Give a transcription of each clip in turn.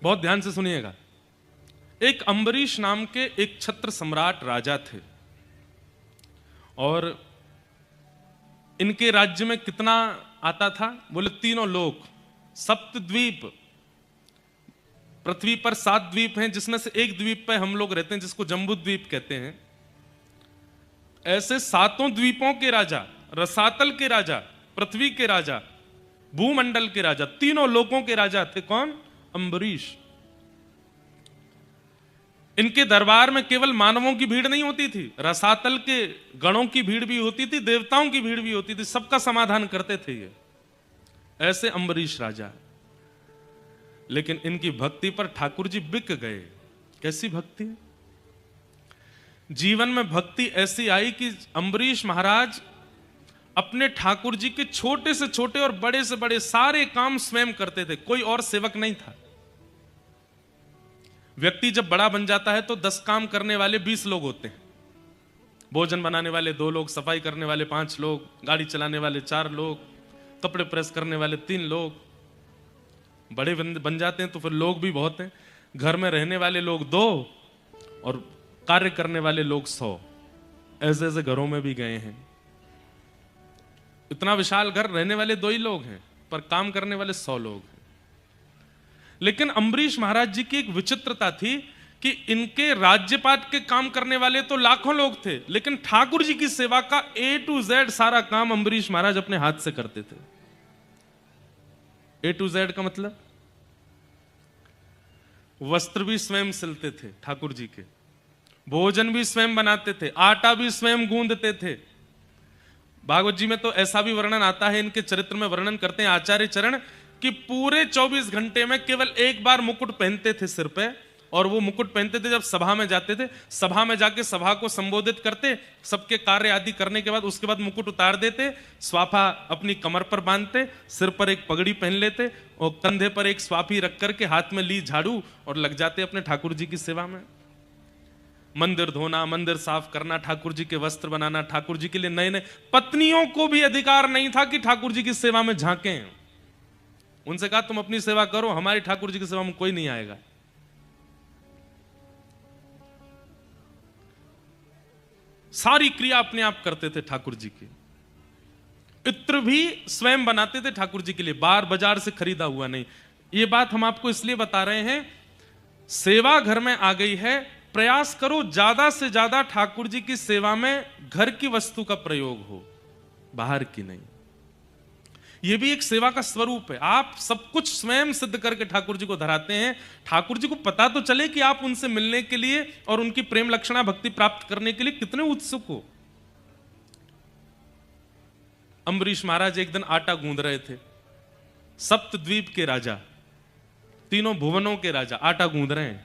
बहुत ध्यान से सुनिएगा। एक अम्बरीश नाम के एक छत्र सम्राट राजा थे, और इनके राज्य में कितना आता था? बोले तीनों लोक, सप्तद्वीप। पृथ्वी पर 7 द्वीप हैं, जिसमें से एक द्वीप पे हम लोग रहते हैं, जिसको जम्बू द्वीप कहते हैं। ऐसे 7 द्वीपों के राजा, रसातल के राजा, पृथ्वी के राजा, भूमंडल के राजा, तीनों लोकों के राजा थे। कौन? अम्बरीश। इनके दरबार में केवल मानवों की भीड़ नहीं होती थी, रसातल के गणों की भीड़ भी होती थी, देवताओं की भीड़ भी होती थी, सबका समाधान करते थे ये। ऐसे अम्बरीश राजा। लेकिन इनकी भक्ति पर ठाकुर जी बिक गए। कैसी भक्ति? जीवन में भक्ति ऐसी आई कि अम्बरीश महाराज अपने ठाकुर जी के छोटे से छोटे और बड़े से बड़े सारे काम स्वयं करते थे, कोई और सेवक नहीं था। व्यक्ति जब बड़ा बन जाता है तो 10 काम करने वाले 20 लोग होते हैं। भोजन बनाने वाले 2 लोग, सफाई करने वाले 5 लोग, गाड़ी चलाने वाले 4 लोग, कपड़े प्रेस करने वाले 3 लोग। बड़े बन जाते हैं तो फिर लोग भी बहुत हैं। घर में रहने वाले लोग 2 और कार्य करने वाले लोग 100। ऐसे ऐसे घरों में भी गए हैं। इतना विशाल घर, रहने वाले 2 ही लोग हैं, पर काम करने वाले 100 लोग हैं। लेकिन अम्बरीश महाराज जी की एक विचित्रता थी कि इनके राज्यपाट के काम करने वाले तो लाखों लोग थे, लेकिन ठाकुर जी की सेवा का A to Z सारा काम अम्बरीश महाराज अपने हाथ से करते थे। A to Z का मतलब, वस्त्र भी स्वयं सिलते थे ठाकुर जी के, भोजन भी स्वयं बनाते थे, आटा भी स्वयं गूंदते थे। भागवत जी में तो ऐसा भी वर्णन आता है, इनके चरित्र में वर्णन करते हैं आचार्य चरण, कि पूरे 24 घंटे में केवल एक बार मुकुट पहनते थे सिर पे, और वो मुकुट पहनते थे जब सभा में जाते थे। सभा में जाके सभा को संबोधित करते, सबके कार्य आदि करने के बाद उसके बाद मुकुट उतार देते, स्वाफा अपनी कमर पर बांधते, सिर पर एक पगड़ी पहन लेते और कंधे पर एक स्वाफी रख करके हाथ में ली झाड़ू और लग जाते अपने ठाकुर जी की सेवा में। मंदिर धोना, मंदिर साफ करना, ठाकुर जी के वस्त्र बनाना, ठाकुर जी के लिए नए नए। पत्नियों को भी अधिकार नहीं था कि ठाकुर जी की सेवा में झांकें। उनसे कहा तुम अपनी सेवा करो, हमारी ठाकुर जी की सेवा में कोई नहीं आएगा। सारी क्रिया अपने आप करते थे ठाकुर जी की। इत्र भी स्वयं बनाते थे ठाकुर जी के लिए, बाजार से खरीदा हुआ नहीं। ये बात हम आपको इसलिए बता रहे हैं, सेवा घर में आ गई है, प्रयास करो ज्यादा से ज्यादा ठाकुर जी की सेवा में घर की वस्तु का प्रयोग हो, बाहर की नहीं। यह भी एक सेवा का स्वरूप है। आप सब कुछ स्वयं सिद्ध करके ठाकुर जी को धराते हैं। ठाकुर जी को पता तो चले कि आप उनसे मिलने के लिए और उनकी प्रेम लक्षणा भक्ति प्राप्त करने के लिए कितने उत्सुक हो। अम्बरीश महाराज एक दिन आटा गूंद रहे थे। सप्तद्वीप के राजा, तीनों भुवनों के राजा आटा गूंद रहे हैं।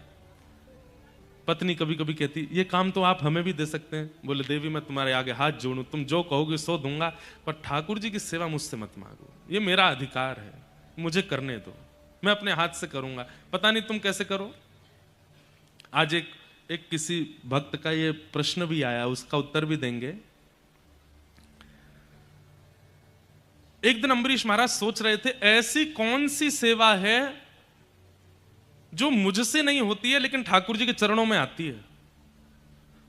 पत्नी कभी कभी कहती, ये काम तो आप हमें भी दे सकते हैं। बोले, देवी मैं तुम्हारे आगे हाथ जोड़ूं, तुम जो कहोगे सो दूंगा, पर ठाकुर जी की सेवा मुझसे मत मांगो, ये मेरा अधिकार है, मुझे करने दो, मैं अपने हाथ से करूंगा। पता नहीं तुम कैसे करो। आज एक किसी भक्त का ये प्रश्न भी आया, उसका उत्तर भी देंगे। एक दिन अम्बरीश महाराज सोच रहे थे, ऐसी कौन सी सेवा है जो मुझसे नहीं होती है लेकिन ठाकुर जी के चरणों में आती है।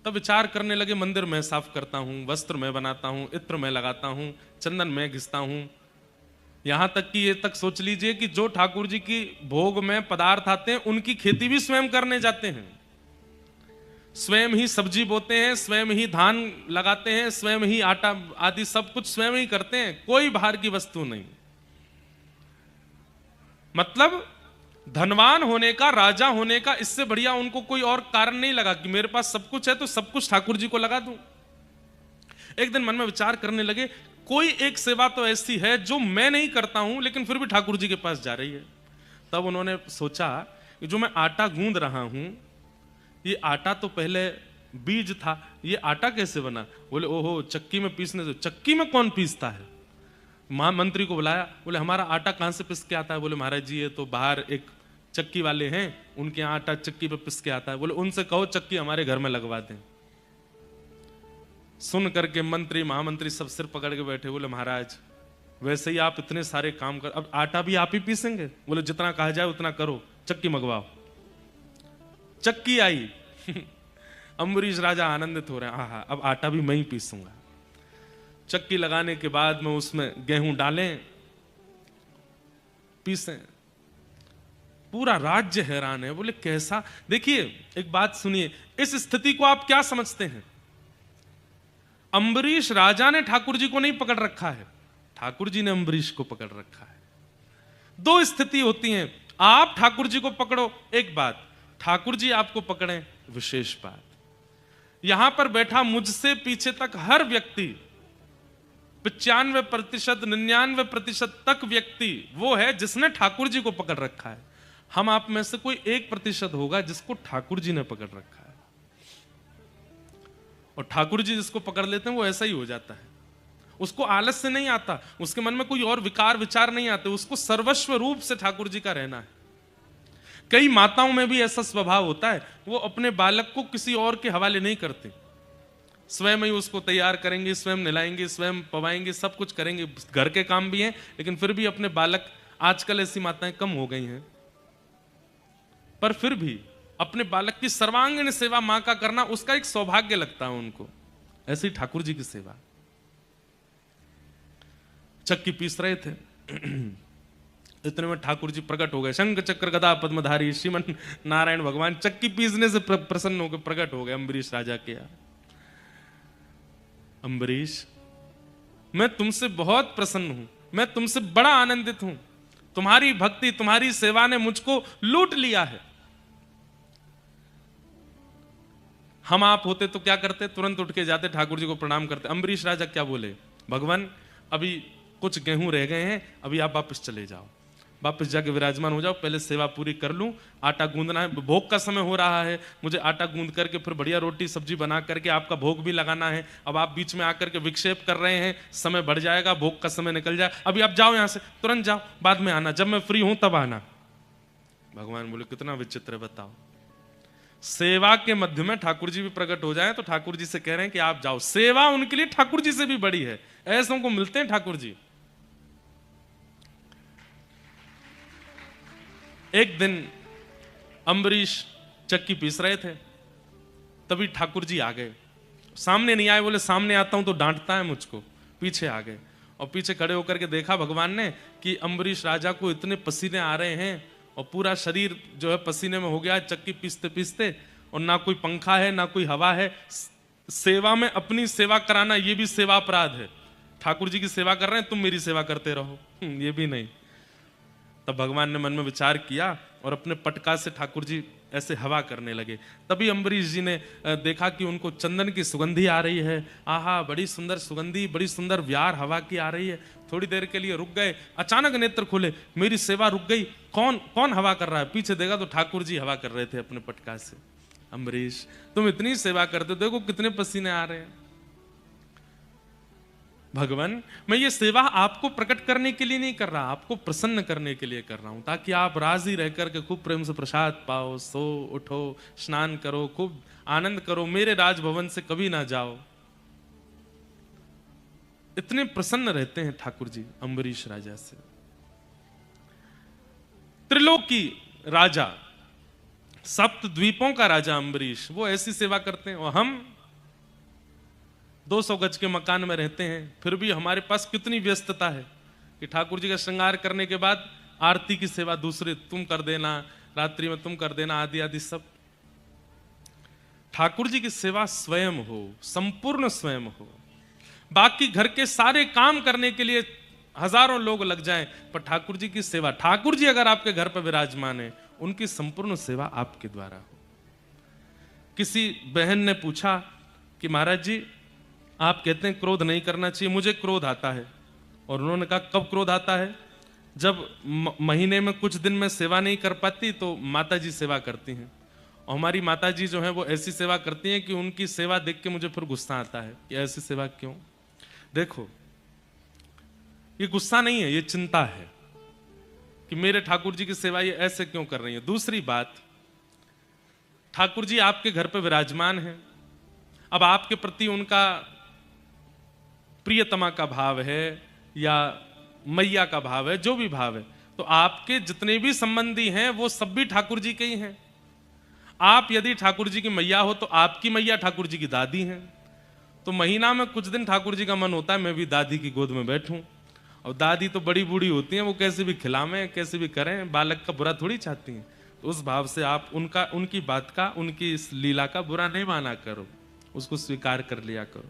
तब विचार करने लगे, मंदिर मैं साफ करता हूं, वस्त्र मैं बनाता हूं, इत्र मैं लगाता हूं, चंदन मैं घिसता हूं, यहां तक कि ये तक सोच लीजिए कि जो ठाकुर जी की भोग में पदार्थ आते हैं उनकी खेती भी स्वयं करने जाते हैं। स्वयं ही सब्जी बोते हैं, स्वयं ही धान लगाते हैं, स्वयं ही आटा आदि सब कुछ स्वयं ही करते हैं, कोई बाहर की वस्तु नहीं। मतलब धनवान होने का, राजा होने का इससे बढ़िया उनको कोई और कारण नहीं लगा कि मेरे पास सब कुछ है तो सब कुछ ठाकुर जी को लगा दूं। एक दिन मन में विचार करने लगे, कोई एक सेवा तो ऐसी है जो मैं नहीं करता हूं लेकिन फिर भी ठाकुर जी के पास जा रही है। तब उन्होंने सोचा कि जो मैं आटा गूंद रहा हूं, ये आटा तो पहले बीज था, ये आटा कैसे बना? बोले, ओहो, चक्की में पीसने से। चक्की में कौन पीसता है? महामंत्री को बुलाया, बोले हमारा आटा कहां से पिस के आता है? बोले, महाराज जी ये तो बाहर एक चक्की वाले हैं, उनके यहाँ आटा चक्की पे पिस के आता है। बोले, उनसे कहो चक्की हमारे घर में लगवा दें। सुन करके मंत्री महामंत्री सब सिर पकड़ के बैठे। बोले, महाराज वैसे ही आप इतने सारे काम कर, अब आटा भी आप ही पीसेंगे? बोले, जितना कहा जाए उतना करो, चक्की मंगवाओ। चक्की आई। अम्बरीश राजा आनंदित हो रहे हैं, आहा अब आटा भी मैं ही पीसूंगा। चक्की लगाने के बाद में उसमें गेहूं डालें, पीसें। पूरा राज्य हैरान है, बोले कैसा। देखिए एक बात सुनिए, इस स्थिति को आप क्या समझते हैं? अम्बरीश राजा ने ठाकुर जी को नहीं पकड़ रखा है, ठाकुर जी ने अम्बरीश को पकड़ रखा है। दो स्थिति होती हैं, आप ठाकुर जी को पकड़ो एक बात, ठाकुर जी आपको पकड़े विशेष बात। यहां पर बैठा मुझसे पीछे तक हर व्यक्ति 95%, 99% तक व्यक्ति वो है जिसने ठाकुर जी को पकड़ रखा है। हम आप में से कोई 1% होगा जिसको ठाकुर जी ने पकड़ रखा है। और ठाकुर जी जिसको पकड़ लेते हैं वो ऐसा ही हो जाता है, उसको आलस से नहीं आता, उसके मन में कोई और विकार विचार नहीं आते, उसको सर्वस्व रूप से ठाकुर जी का रहना है। कई माताओं में भी ऐसा स्वभाव होता है, वो अपने बालक को किसी और के हवाले नहीं करते, स्वयं ही उसको तैयार करेंगे, स्वयं नहलाएंगे, स्वयं पवाएंगे, सब कुछ करेंगे, घर के काम भी हैं, लेकिन फिर भी अपने बालक, आजकल ऐसी माताएं कम हो गई हैं, पर फिर भी अपने बालक की सर्वांगीण सेवा मां का करना उसका एक सौभाग्य लगता है उनको। ऐसी ठाकुर जी की सेवा। चक्की पीस रहे थे, इतने में ठाकुर जी प्रकट हो गए, शंख चक्र गदा पद्मधारी श्रीमन नारायण भगवान चक्की पीसने से प्रसन्न होकर प्रकट हो गए अम्बरीश राजा के यहाँ। अम्बरीश, मैं तुमसे बहुत प्रसन्न हूं, मैं तुमसे बड़ा आनंदित हूं, तुम्हारी भक्ति, तुम्हारी सेवा ने मुझको लूट लिया है। हम आप होते तो क्या करते? तुरंत उठ के जाते, ठाकुर जी को प्रणाम करते। अम्बरीश राजा क्या बोले? भगवान अभी कुछ गेहूं रह गए हैं, अभी आप वापस चले जाओ, वापस जाके विराजमान हो जाओ, पहले सेवा पूरी कर लूं, आटा गूंदना है, भोग का समय हो रहा है, मुझे आटा गूंद करके फिर बढ़िया रोटी सब्जी बना करके आपका भोग भी लगाना है। अब आप बीच में आकर के विक्षेप कर रहे हैं, समय बढ़ जाएगा, भोग का समय निकल जाए, अभी आप जाओ यहां से, तुरंत जाओ, बाद में आना, जब मैं फ्री हूं तब आना। भगवान बोले कितना विचित्र है बताओ, सेवा के मध्य में ठाकुर जी भी प्रकट हो जाए तो ठाकुर जी से कह रहे हैं कि आप जाओ, सेवा उनके लिए ठाकुर जी से भी बड़ी है। ऐसों को मिलते हैं ठाकुर जी। एक दिन अम्बरीश चक्की पीस रहे थे, तभी ठाकुर जी आ गए। सामने नहीं आए, बोले सामने आता हूं तो डांटता है मुझको, पीछे आ गए और पीछे खड़े होकर के देखा भगवान ने कि अम्बरीश राजा को इतने पसीने आ रहे हैं और पूरा शरीर जो है पसीने में हो गया है चक्की पीसते पीसते, और ना कोई पंखा है ना कोई हवा है। सेवा में अपनी सेवा कराना ये भी सेवा अपराध है। ठाकुर जी की सेवा कर रहे हैं, तुम मेरी सेवा करते रहो, ये भी नहीं। तब भगवान ने मन में विचार किया और अपने पटका से ठाकुर जी ऐसे हवा करने लगे। तभी अम्बरीश जी ने देखा कि उनको चंदन की सुगंधी आ रही है, आहा बड़ी सुंदर सुगंधी, बड़ी सुंदर व्यार हवा की आ रही है। थोड़ी देर के लिए रुक गए, अचानक नेत्र खोले, मेरी सेवा रुक गई, कौन कौन हवा कर रहा है? पीछे देखा तो ठाकुर जी हवा कर रहे थे अपने पटका से। अम्बरीश तुम इतनी सेवा करते, देखो कितने पसीने आ रहे हैं। भगवान मैं ये सेवा आपको प्रकट करने के लिए नहीं कर रहा, आपको प्रसन्न करने के लिए कर रहा हूं, ताकि आप राजी रह करके खूब प्रेम से प्रसाद पाओ, सो उठो, स्नान करो, खूब आनंद करो, मेरे राजभवन से कभी ना जाओ। इतने प्रसन्न रहते हैं ठाकुर जी अम्बरीश राजा से। त्रिलोकी राजा, सप्त द्वीपों का राजा अम्बरीश, वो ऐसी सेवा करते हैं, और हम 200 गज के मकान में रहते हैं, फिर भी हमारे पास कितनी व्यस्तता है कि ठाकुर जी का श्रृंगार करने के बाद आरती की सेवा दूसरे तुम कर देना, रात्रि में तुम कर देना, आदि आदि सब। ठाकुर जी की सेवा स्वयं हो, संपूर्ण स्वयं हो। बाकी घर के सारे काम करने के लिए हजारों लोग लग जाएं, पर ठाकुर जी की सेवा, ठाकुर जी अगर आपके घर पर विराजमान है, उनकी संपूर्ण सेवा आपके द्वारा हो। किसी बहन ने पूछा कि महाराज जी आप कहते हैं क्रोध नहीं करना चाहिए, मुझे क्रोध आता है। और उन्होंने कहा कब क्रोध आता है? जब महीने में कुछ दिन में सेवा नहीं कर पाती तो माता जी सेवा करती हैं, और हमारी माता जी जो है वो ऐसी सेवा करती हैं कि उनकी सेवा देख के मुझे फिर गुस्सा आता है कि ऐसी सेवा क्यों। देखो ये गुस्सा नहीं है, ये चिंता है कि मेरे ठाकुर जी की सेवा ये ऐसे क्यों कर रही है। दूसरी बात, ठाकुर जी आपके घर पे विराजमान है, अब आपके प्रति उनका प्रियतमा का भाव है या मैया का भाव है, जो भी भाव है, तो आपके जितने भी संबंधी हैं वो सब भी ठाकुर जी के ही हैं। आप यदि ठाकुर जी की मैया हो तो आपकी मैया ठाकुर जी की दादी हैं। तो महीना में कुछ दिन ठाकुर जी का मन होता है मैं भी दादी की गोद में बैठूं। और दादी तो बड़ी बूढ़ी होती हैं, वो कैसे भी खिलावें कैसे भी करें, बालक का बुरा थोड़ी चाहती हैं। तो उस भाव से आप उनकी बात का, उनकी इस लीला का बुरा नहीं माना करो, उसको स्वीकार कर लिया करो।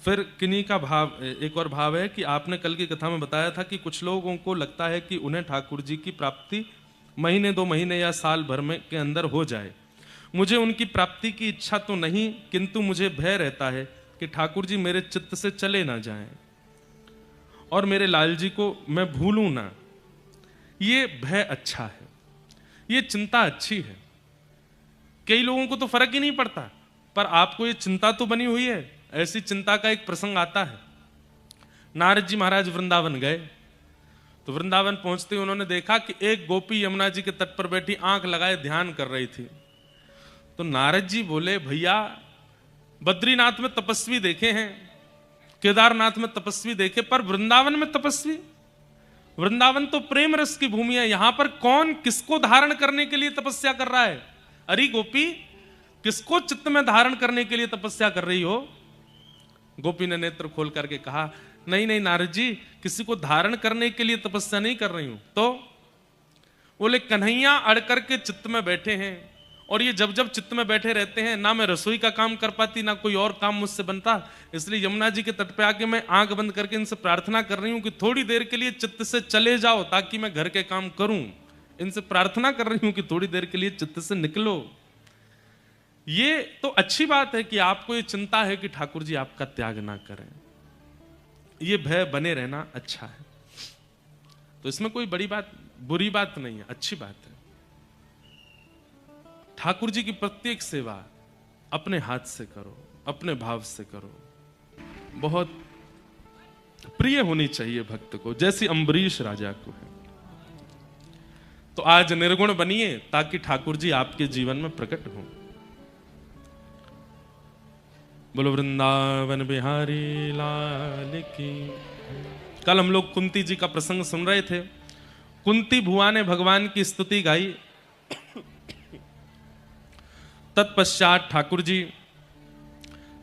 फिर किन्हीं का भाव, एक और भाव है कि आपने कल की कथा में बताया था कि कुछ लोगों को लगता है कि उन्हें ठाकुर जी की प्राप्ति महीने 2 महीने या साल भर में के अंदर हो जाए। मुझे उनकी प्राप्ति की इच्छा तो नहीं, किंतु मुझे भय रहता है कि ठाकुर जी मेरे चित्त से चले ना जाएं और मेरे लाल जी को मैं भूलूं ना। ये भय अच्छा है, ये चिंता अच्छी है। कई लोगों को तो फर्क ही नहीं पड़ता, पर आपको ये चिंता तो बनी हुई है। ऐसी चिंता का एक प्रसंग आता है। नारद जी महाराज वृंदावन गए, तो वृंदावन पहुंचते ही उन्होंने देखा कि एक गोपी यमुना जी के तट पर बैठी आंख लगाए ध्यान कर रही थी। तो नारद जी बोले, भैया बद्रीनाथ में तपस्वी देखे हैं, केदारनाथ में तपस्वी देखे, पर वृंदावन में तपस्वी? वृंदावन तो प्रेम रस की भूमि है, यहां पर कौन किसको धारण करने के लिए तपस्या कर रहा है? अरे गोपी, किसको चित्त में धारण करने के लिए तपस्या कर रही हो? गोपी ने नेत्र खोल करके कहा, नहीं नहीं नारद जी, किसी को धारण करने के लिए तपस्या नहीं कर रही हूं। तो बोले, कन्हैया अड़ करके चित्त में बैठे हैं, और ये जब जब चित्त में बैठे रहते हैं, ना मैं रसोई का काम कर पाती, ना कोई और काम मुझसे बनता, इसलिए यमुना जी के तट पे आके मैं आंख बंद करके इनसे प्रार्थना कर रही हूं कि थोड़ी देर के लिए चित्त से चले जाओ ताकि मैं घर के काम करूं। इनसे प्रार्थना कर रही हूं कि थोड़ी देर के लिए चित्त से निकलो। ये तो अच्छी बात है कि आपको ये चिंता है कि ठाकुर जी आपका त्याग ना करें, ये भय बने रहना अच्छा है। तो इसमें कोई बड़ी बात, बुरी बात नहीं है, अच्छी बात है। ठाकुर जी की प्रत्येक सेवा अपने हाथ से करो, अपने भाव से करो। बहुत प्रिय होनी चाहिए भक्त को, जैसी अम्बरीश राजा को है। तो आज निर्गुण बनिए ताकि ठाकुर जी आपके जीवन में प्रकट हों। बोलो वृंदावन बिहारी लाल की। कल हम लोग कुंती जी का प्रसंग सुन रहे थे। कुंती भुआ ने भगवान की स्तुति गाई। तत्पश्चात ठाकुर जी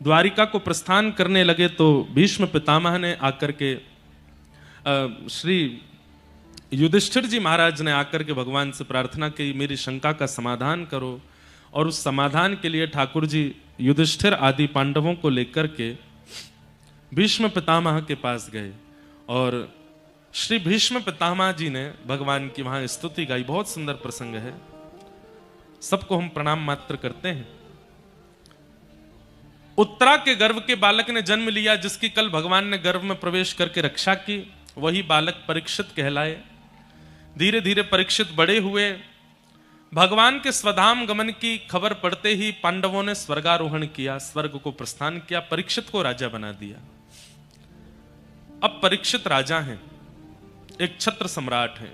द्वारिका को प्रस्थान करने लगे तो भीष्म पितामह ने आकर के श्री युधिष्ठिर जी महाराज ने आकर के भगवान से प्रार्थना की, मेरी शंका का समाधान करो। और उस समाधान के लिए ठाकुर जी युधिष्ठिर आदि पांडवों को लेकर के भीष्म पितामह के पास गए, और श्री भीष्म पितामह जी ने भगवान की वहां स्तुति गाई। बहुत सुंदर प्रसंग है, सबको हम प्रणाम मात्र करते हैं। उत्तरा के गर्भ के बालक ने जन्म लिया, जिसकी कल भगवान ने गर्भ में प्रवेश करके रक्षा की, वही बालक परीक्षित कहलाए। धीरे धीरे परीक्षित बड़े हुए। भगवान के स्वधाम गमन की खबर पड़ते ही पांडवों ने स्वर्गारोहण किया, स्वर्ग को प्रस्थान किया, परीक्षित को राजा बना दिया। अब परीक्षित राजा हैं, एक छत्र सम्राट हैं।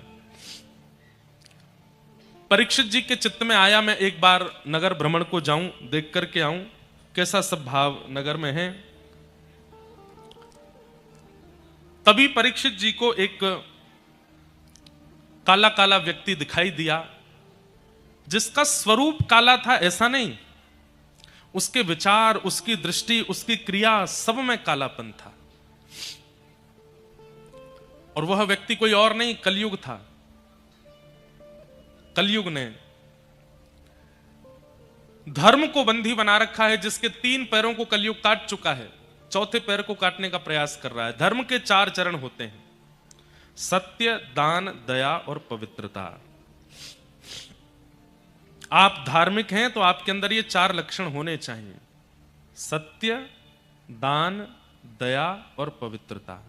परीक्षित जी के चित्त में आया, मैं एक बार नगर भ्रमण को जाऊं, देख करके आऊं कैसा सब भाव नगर में है। तभी परीक्षित जी को एक काला काला व्यक्ति दिखाई दिया, जिसका स्वरूप काला था ऐसा नहीं, उसके विचार, उसकी दृष्टि, उसकी क्रिया सब में कालापन था। और वह व्यक्ति कोई और नहीं, कलयुग था। कलयुग ने धर्म को बंधी बना रखा है, जिसके 3 पैरों को कलयुग काट चुका है, चौथे पैर को काटने का प्रयास कर रहा है। धर्म के 4 चरण होते हैं, सत्य, दान, दया और पवित्रता। आप धार्मिक हैं तो आपके अंदर ये 4 लक्षण होने चाहिए, सत्य, दान, दया और पवित्रता।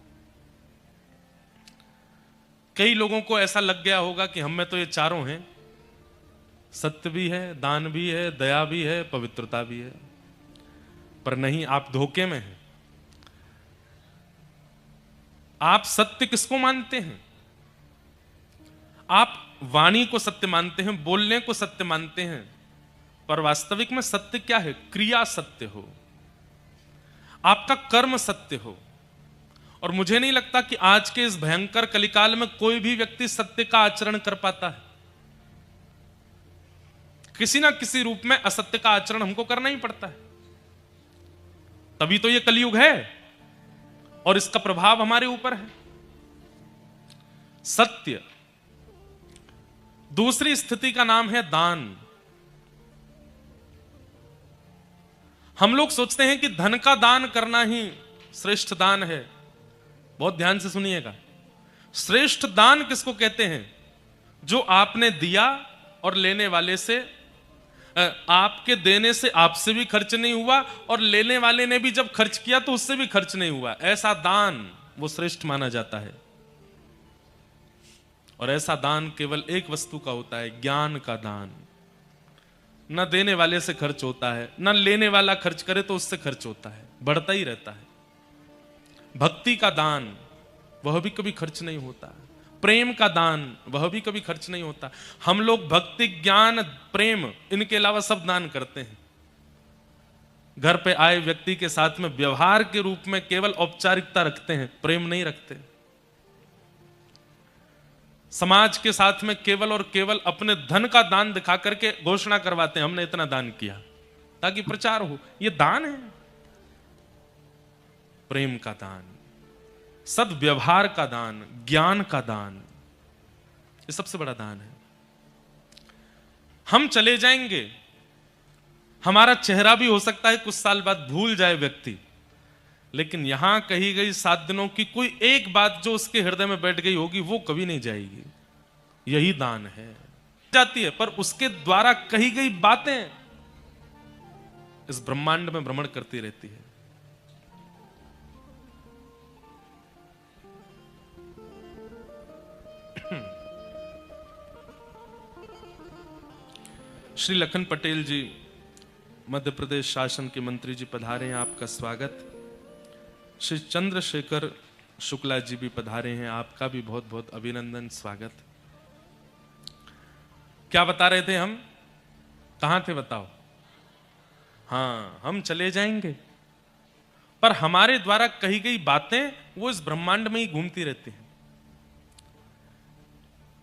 कई लोगों को ऐसा लग गया होगा कि हम में तो ये चारों हैं, सत्य भी है, दान भी है, दया भी है, पवित्रता भी है। पर नहीं, आप धोखे में हैं। आप सत्य किसको मानते हैं? आप वाणी को सत्य मानते हैं, बोलने को सत्य मानते हैं, पर वास्तविक में सत्य क्या है? क्रिया सत्य हो, आपका कर्म सत्य हो, और मुझे नहीं लगता कि आज के इस भयंकर कलिकाल में कोई भी व्यक्ति सत्य का आचरण कर पाता है। किसी ना किसी रूप में असत्य का आचरण हमको करना ही पड़ता है, तभी तो ये कलयुग है और इसका प्रभाव हमारे ऊपर है। सत्य। दूसरी स्थिति का नाम है दान। हम लोग सोचते हैं कि धन का दान करना ही श्रेष्ठ दान है। बहुत ध्यान से सुनिएगा, श्रेष्ठ दान किसको कहते हैं? जो आपने दिया और लेने वाले से, आपके देने से आपसे भी खर्च नहीं हुआ और लेने वाले ने भी जब खर्च किया तो उससे भी खर्च नहीं हुआ, ऐसा दान वो श्रेष्ठ माना जाता है। और ऐसा दान केवल एक वस्तु का होता है, ज्ञान का दान। न देने वाले से खर्च होता है, न लेने वाला खर्च करे तो उससे खर्च होता है, बढ़ता ही रहता है। भक्ति का दान, वह भी कभी खर्च नहीं होता। प्रेम का दान, वह भी कभी खर्च नहीं होता। हम लोग भक्ति, ज्ञान, प्रेम, इनके अलावा सब दान करते हैं। घर पे आए व्यक्ति के साथ में व्यवहार के रूप में केवल औपचारिकता रखते हैं, प्रेम नहीं रखते। समाज के साथ में केवल और केवल अपने धन का दान दिखा करके घोषणा करवाते हैं हमने इतना दान किया, ताकि प्रचार हो। यह दान है। प्रेम का दान, सद्व्यवहार का दान, ज्ञान का दान, ये सबसे बड़ा दान है। हम चले जाएंगे, हमारा चेहरा भी हो सकता है कुछ साल बाद भूल जाए व्यक्ति, लेकिन यहां कही गई 7 दिनों की कोई एक बात जो उसके हृदय में बैठ गई होगी वो कभी नहीं जाएगी। यही दान है। जाती है, पर उसके द्वारा कही गई बातें इस ब्रह्मांड में भ्रमण करती रहती है। श्री लखन पटेल जी, मध्य प्रदेश शासन के मंत्री जी पधारे हैं, आपका स्वागत। श्री चंद्रशेखर शुक्ला जी भी पधारे हैं, आपका भी बहुत बहुत अभिनंदन, स्वागत। क्या बता रहे थे हम? कहां थे बताओ? हाँ, हम चले जाएंगे, पर हमारे द्वारा कही गई बातें वो इस ब्रह्मांड में ही घूमती रहती हैं।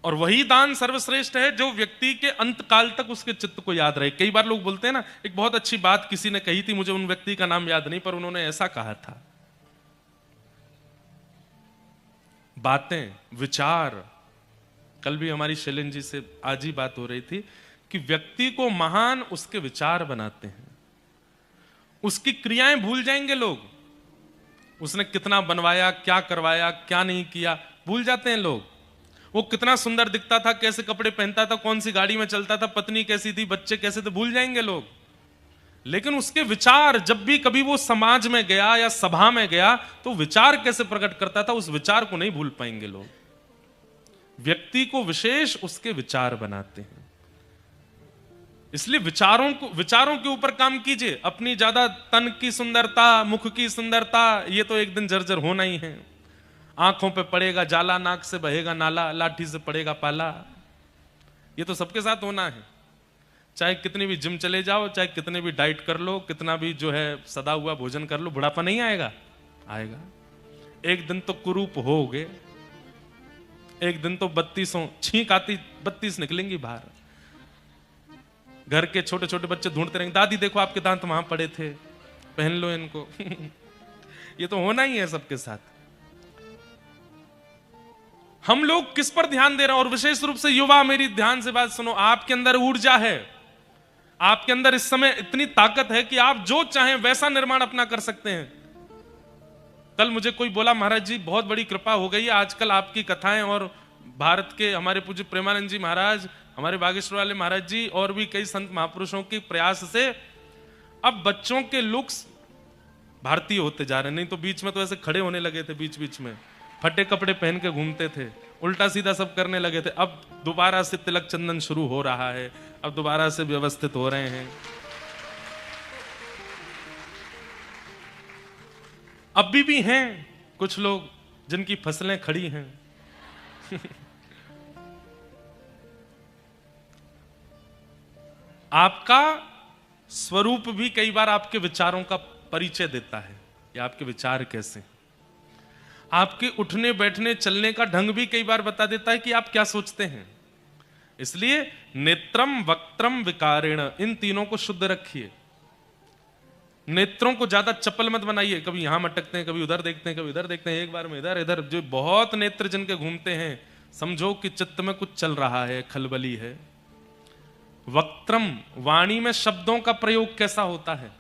और वही दान सर्वश्रेष्ठ है जो व्यक्ति के अंत काल तक उसके चित्त को याद रहे। कई बार लोग बोलते हैं ना, एक बहुत अच्छी बात किसी ने कही थी, मुझे उन व्यक्ति का नाम याद नहीं, पर उन्होंने ऐसा कहा था। बातें, विचार, कल भी हमारी शैलेंद्र जी से आज ही बात हो रही थी कि व्यक्ति को महान उसके विचार बनाते हैं। उसकी क्रियाएं भूल जाएंगे लोग, उसने कितना बनवाया, क्या करवाया, क्या नहीं किया, भूल जाते हैं लोग। वो कितना सुंदर दिखता था, कैसे कपड़े पहनता था, कौन सी गाड़ी में चलता था, पत्नी कैसी थी, बच्चे कैसे थे, भूल जाएंगे लोग। लेकिन उसके विचार, जब भी कभी वो समाज में गया या सभा में गया तो विचार कैसे प्रकट करता था, उस विचार को नहीं भूल पाएंगे लोग। व्यक्ति को विशेष उसके विचार बनाते हैं। इसलिए विचारों के ऊपर काम कीजिए। अपनी ज्यादा तन की सुंदरता, मुख की सुंदरता, ये तो एक दिन जर्जर होना ही है। आंखों पे पड़ेगा जाला, नाक से बहेगा नाला, लाठी से पड़ेगा पाला, ये तो सबके साथ होना है। चाहे कितनी भी जिम चले जाओ, चाहे कितने भी डाइट कर लो, कितना भी जो है सदा हुआ भोजन कर लो, बुढ़ापा नहीं आएगा? आएगा। एक दिन तो कुरूप होगे, एक दिन तो 32 छींक आती 32 निकलेंगी बाहर। घर के छोटे छोटे बच्चे ढूंढते रहेंगे, दादी देखो आपके दांत वहां पड़े थे, पहन लो इनको। ये तो होना ही है सबके साथ। हम लोग किस पर ध्यान दे रहे हैं? और विशेष रूप से युवा, मेरी ध्यान से बात सुनो। आपके अंदर ऊर्जा है, आपके अंदर इस समय इतनी ताकत है कि आप जो चाहें वैसा निर्माण अपना कर सकते हैं। कल मुझे कोई बोला, महाराज जी बहुत बड़ी कृपा हो गई है आजकल आपकी कथाएं, और भारत के हमारे पूज्य प्रेमानंद जी महाराज, हमारे बागेश्वर वाले महाराज जी, और भी कई संत महापुरुषों के प्रयास से अब बच्चों के लुक्स भारतीय होते जा रहे हैं। नहीं तो बीच में तो ऐसे खड़े होने लगे थे, बीच बीच में फटे कपड़े पहन के घूमते थे, उल्टा सीधा सब करने लगे थे। अब दोबारा से तिलक चंदन शुरू हो रहा है, अब दोबारा से व्यवस्थित हो रहे हैं। अभी भी हैं कुछ लोग जिनकी फसलें खड़ी हैं। आपका स्वरूप भी कई बार आपके विचारों का परिचय देता है कि आपके विचार कैसे। आपके उठने बैठने चलने का ढंग भी कई बार बता देता है कि आप क्या सोचते हैं। इसलिए नेत्रम वक्त्रम विकारेण, इन तीनों को शुद्ध रखिए। नेत्रों को ज्यादा चपल मत बनाइए, कभी यहां मटकते हैं, कभी उधर देखते हैं, कभी इधर देखते हैं, एक बार में इधर इधर। जो बहुत नेत्र जिनके घूमते हैं, समझो कि चित्त में कुछ चल रहा है, खलबली है। वक्त्रम, वाणी में शब्दों का प्रयोग कैसा होता है।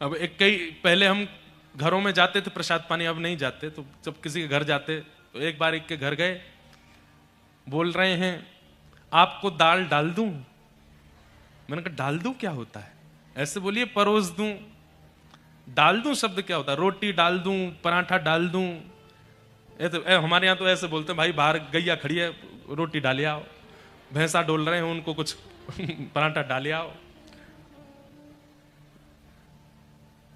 अब एक कई पहले हम घरों में जाते थे प्रसाद पानी, अब नहीं जाते। तो जब किसी के घर जाते तो एक बार एक के घर गए, बोल रहे हैं आपको दाल डाल दूं। मैंने कहा डाल दूं क्या होता है। ऐसे बोलिए परोस दूं। डाल दूं शब्द क्या होता है, रोटी डाल दूं, पराठा डाल दूं। हमारे यहां तो ऐसे बोलते हैं भाई बाहर गैया खड़ी है, रोटी डाले आओ। भैंसा डोल रहे हैं, उनको कुछ पराठा डाले आओ।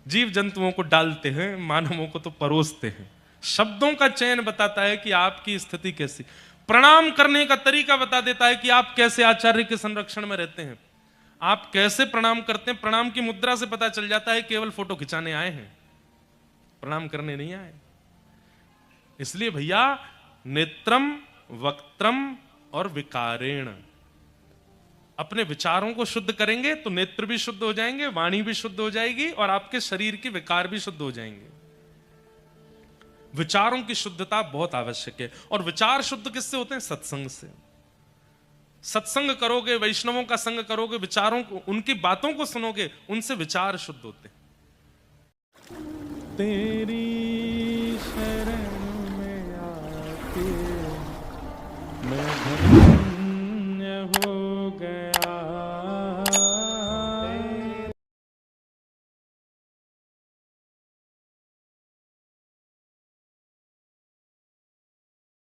जीव जंतुओं को डालते हैं, मानवों को तो परोसते हैं। शब्दों का चयन बताता है कि आपकी स्थिति कैसी। प्रणाम करने का तरीका बता देता है कि आप कैसे आचार्य के संरक्षण में रहते हैं, आप कैसे प्रणाम करते हैं। प्रणाम की मुद्रा से पता चल जाता है केवल फोटो खिंचाने आए हैं, प्रणाम करने नहीं आए। इसलिए भैया नेत्रम वक्त्रम और विकारेण, अपने विचारों को शुद्ध करेंगे तो नेत्र भी शुद्ध हो जाएंगे, वाणी भी शुद्ध हो जाएगी और आपके शरीर के विकार भी शुद्ध हो जाएंगे। विचारों की शुद्धता बहुत आवश्यक है। और विचार शुद्ध किससे होते हैं, सत्संग से। सत्संग करोगे, वैष्णवों का संग करोगे, विचारों को, उनकी बातों को सुनोगे, उनसे विचार शुद्ध होते हैं। तेरी शरण में आके मैं